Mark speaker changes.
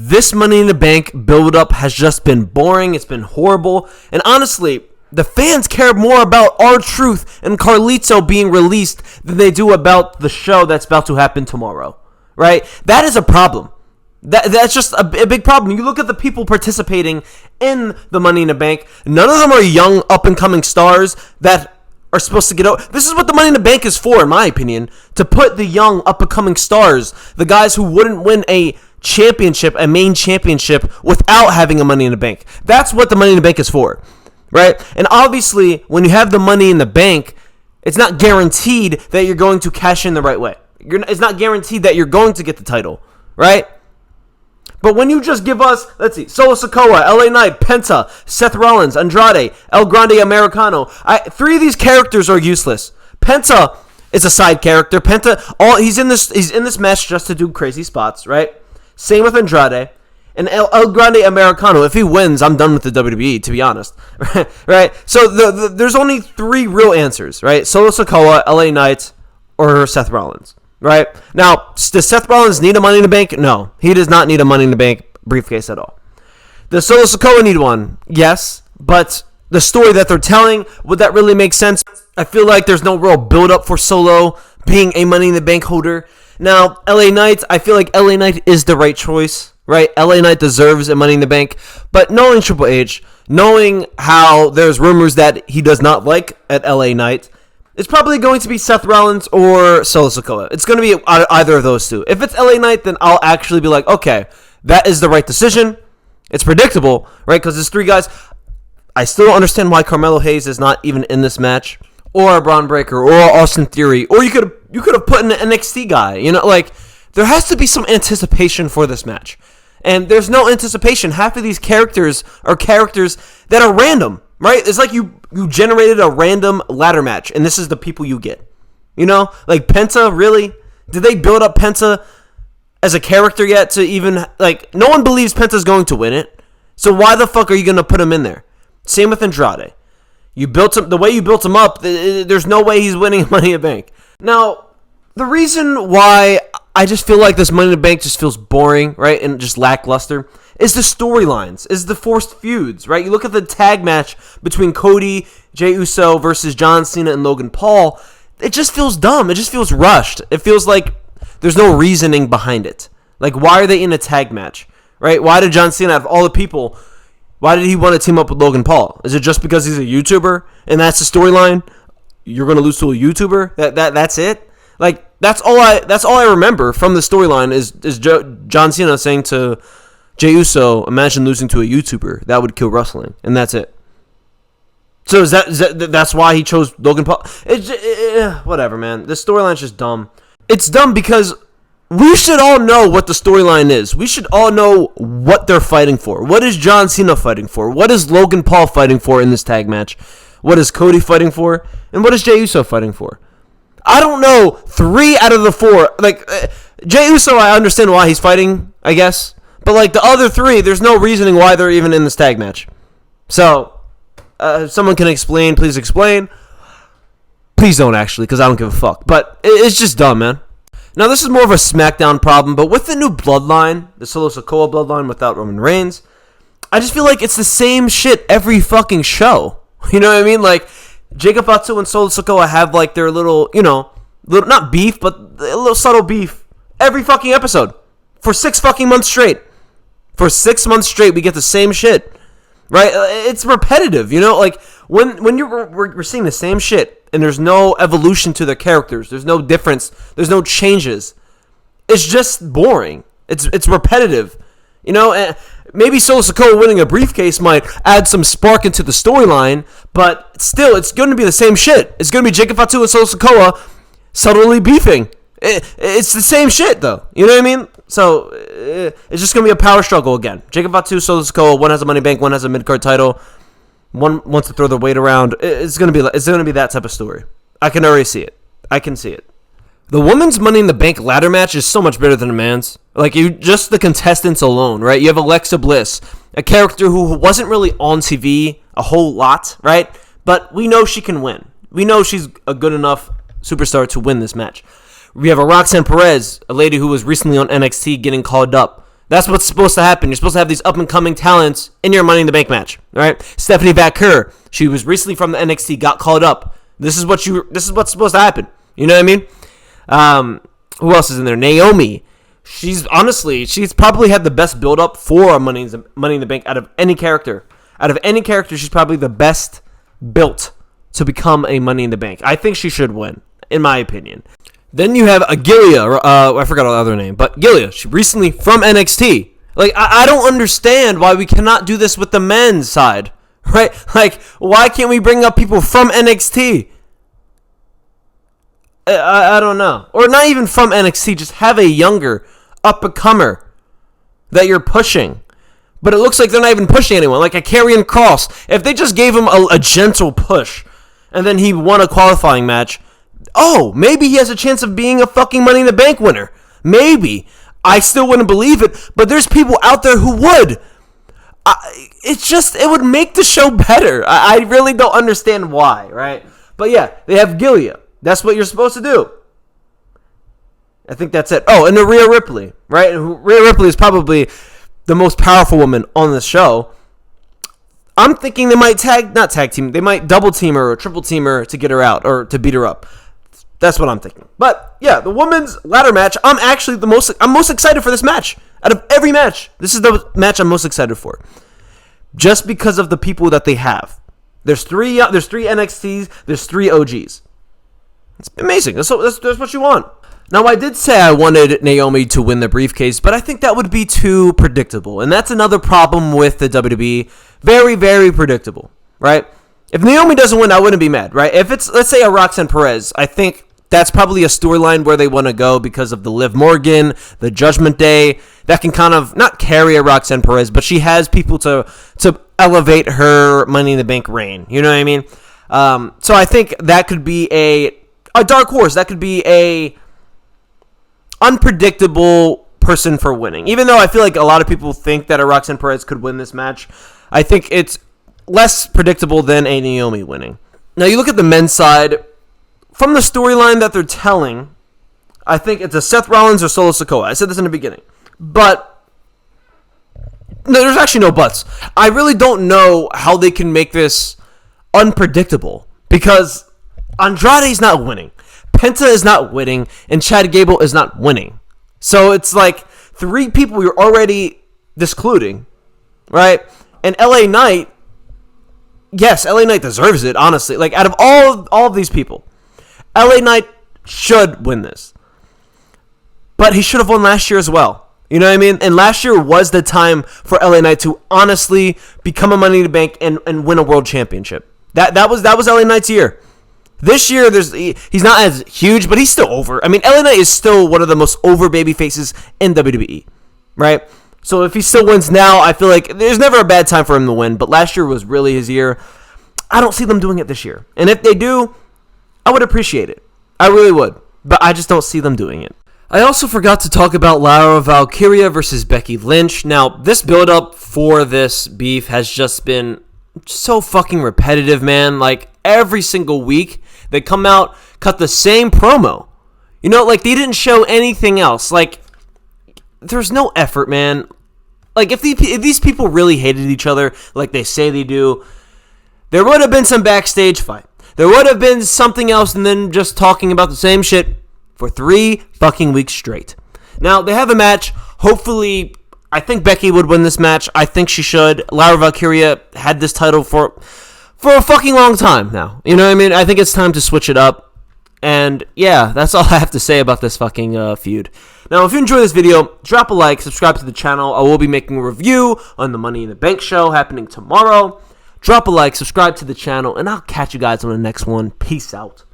Speaker 1: This Money in the Bank build-up has just been boring. It's been horrible. And honestly, the fans care more about R-Truth and Carlito being released than they do about the show that's about to happen tomorrow. Right? That is a problem. That's just a big problem. You look at the people participating in the Money in the Bank. None of them are young, up-and-coming stars that are supposed to get out. This is what the Money in the Bank is for, in my opinion, to put the young, up-and-coming stars, the guys who wouldn't win a championship, a main championship, without having a Money in the Bank. That's what the Money in the Bank is for, right? And obviously, when you have the Money in the Bank, it's not guaranteed that you're going to cash in the right way. It's not guaranteed that you're going to get the title, right? But when you just give us, let's see, Solo Sikoa, LA Knight, Penta, Seth Rollins, Andrade, El Grande Americano, 3 of these characters are useless. Penta is a side character. Penta, he's in this match just to do crazy spots, right? Same with Andrade. And El Grande Americano, if he wins, I'm done with the WWE, to be honest. Right? So there's only 3 real answers, right? Solo Sikoa, LA Knight, or Seth Rollins. Right? Now, does Seth Rollins need a Money in the Bank? No. He does not need a Money in the Bank briefcase at all. Does Solo Sikoa need one? Yes. But the story that they're telling, would that really make sense? I feel like there's no real build-up for Solo being a Money in the Bank holder. Now, LA Knight, I feel like LA Knight is the right choice. Right? LA Knight deserves a Money in the Bank. But knowing Triple H, knowing how there's rumors that he does not like at LA Knight, it's probably going to be Seth Rollins or Solo Sikoa. It's going to be either of those two. If it's LA Knight, then I'll actually be like, okay, that is the right decision. It's predictable, right? Because there's 3 guys. I still don't understand why Carmelo Hayes is not even in this match, or Braun Breaker, or Austin Theory, or you could have put in an NXT guy. You know, like, there has to be some anticipation for this match. And there's no anticipation. Half of these characters are characters that are random. Right? It's like you generated a random ladder match, and this is the people you get. You know? Like, Penta, really? Did they build up Penta as a character yet to even, like, no one believes Penta's going to win it. So why the fuck are you going to put him in there? Same with Andrade. You built him, the way you built him up, there's no way he's winning Money in the Bank. Now, the reason why I just feel like this Money in the Bank just feels boring, right, and just lackluster, is the storylines, is the forced feuds, right? You look at the tag match between Cody, Jey Uso versus John Cena and Logan Paul, it just feels dumb. It just feels rushed. It feels like there's no reasoning behind it. Like, why are they in a tag match, right? Why did John Cena, out of all the people, why did he want to team up with Logan Paul? Is it just because he's a YouTuber and that's the storyline? You're going to lose to a YouTuber? That's it? Like, that's all I remember from the storyline is John Cena saying to Jey Uso, imagine losing to a YouTuber. That would kill wrestling. And that's it. So that's why he chose Logan Paul? Whatever, man. The storyline's just dumb. It's dumb because we should all know what the storyline is. We should all know what they're fighting for. What is John Cena fighting for? What is Logan Paul fighting for in this tag match? What is Cody fighting for? And what is Jey Uso fighting for? I don't know 3 out of the 4. Like, Jey Uso, I understand why he's fighting, I guess. But, like, the other 3, there's no reasoning why they're even in this tag match. So, if someone can explain, please explain. Please don't, actually, because I don't give a fuck. But it's just dumb, man. Now, this is more of a SmackDown problem, but with the new Bloodline, the Solo Sikoa Bloodline without Roman Reigns, I just feel like it's the same shit every fucking show. You know what I mean? Like, Jacob Fatu and Solo Sikoa have, like, their little, not beef, but a little subtle beef every fucking episode. For 6 fucking months straight. For 6 months straight, we get the same shit. Right? It's repetitive, like, when we're seeing the same shit, and there's no evolution to the characters, there's no difference, there's no changes, it's just boring. It's repetitive. And maybe Solo Sikoa winning a briefcase might add some spark into the storyline, but still, it's going to be the same shit. It's going to be Jacob Fatu and Solo Sikoa subtly beefing. It's the same shit, though. You know what I mean? So, it's just going to be a power struggle again. Jacob Fatu, Solo Sikoa, one has a Money Bank, one has a mid-card title. One wants to throw their weight around. It's going to be that type of story. I can already see it. I can see it. The women's Money in the Bank ladder match is so much better than a man's. Like, just the contestants alone, right? You have Alexa Bliss, a character who wasn't really on TV a whole lot, right? But we know she can win. We know she's a good enough superstar to win this match. We have a Roxanne Perez, a lady who was recently on NXT getting called up. That's what's supposed to happen. You're supposed to have these up-and-coming talents in your Money in the Bank match, all right? Stephanie Vaquer, she was recently from the NXT, got called up. This is what's supposed to happen. You know what I mean? Who else is in there? Naomi. She's probably had the best build-up for Money in the Bank out of any character. Out of any character, she's probably the best built to become a Money in the Bank. I think she should win, in my opinion. Then you have Gilia. I forgot her other name, but Gilia. She recently from NXT. Like, I don't understand why we cannot do this with the men's side, right? Like, why can't we bring up people from NXT? I don't know. Or not even from NXT. Just have a younger up-and-comer that you're pushing. But it looks like they're not even pushing anyone. Like a Karrion Kross. If they just gave him a gentle push and then he won a qualifying match, maybe he has a chance of being a fucking Money in the Bank winner. Maybe. I still wouldn't believe it, but there's people out there who would. It would make the show better. I really don't understand why, right? But yeah, they have Gilia. That's what you're supposed to do. I think that's it. Oh, and the Rhea Ripley, right? Rhea Ripley is probably the most powerful woman on the show. I'm thinking they might they might double team her or triple team her to get her out or to beat her up. That's what I'm thinking. But yeah, the women's ladder match, I'm most excited for this match. Out of every match, this is the match I'm most excited for. Just because of the people that they have. There's three NXTs, there's 3 OGs. It's amazing. That's what you want. Now, I did say I wanted Naomi to win the briefcase, but I think that would be too predictable. And that's another problem with the WWE. Very, very predictable, right? If Naomi doesn't win, I wouldn't be mad, right? If it's, let's say, a Roxanne Perez, I think that's probably a storyline where they want to go because of the Liv Morgan, the Judgment Day. That can kind of not carry a Roxanne Perez, but she has people to elevate her Money in the Bank reign. You know what I mean? So I think that could be a dark horse. That could be a unpredictable person for winning. Even though I feel like a lot of people think that a Roxanne Perez could win this match, I think it's less predictable than a Naomi winning. Now you look at the men's side. From the storyline that they're telling, I think it's a Seth Rollins or Solo Sikoa. I said this in the beginning. But no, there's actually no buts. I really don't know how they can make this unpredictable because Andrade's not winning. Penta is not winning, and Chad Gable is not winning. So it's like 3 people you're already discluding, right? And LA Knight, yes, LA Knight deserves it, honestly. Like, out of all of these people, LA Knight should win this. But he should have won last year as well. You know what I mean? And last year was the time for LA Knight to honestly become a Money in the Bank and win a world championship. That was LA Knight's year. This year, he's not as huge, but he's still over. I mean, LA Knight is still one of the most over baby faces in WWE, right? So if he still wins now, I feel like there's never a bad time for him to win. But last year was really his year. I don't see them doing it this year. And if they do, I would appreciate it. I really would. But I just don't see them doing it. I also forgot to talk about Lyra Valkyria versus Becky Lynch. Now, this build-up for this beef has just been so fucking repetitive, man. Like, every single week, they come out, cut the same promo. You know, like, they didn't show anything else. Like, there's no effort, man. Like, if these people really hated each other like they say they do, there would have been some backstage fight. There would have been something else and then just talking about the same shit for 3 fucking weeks straight. Now, they have a match. Hopefully, I think Becky would win this match. I think she should. Lyra Valkyria had this title for a fucking long time now. You know what I mean? I think it's time to switch it up. And yeah, that's all I have to say about this fucking feud. Now, if you enjoyed this video, drop a like, subscribe to the channel. I will be making a review on the Money in the Bank show happening tomorrow. Drop a like, subscribe to the channel, and I'll catch you guys on the next one. Peace out.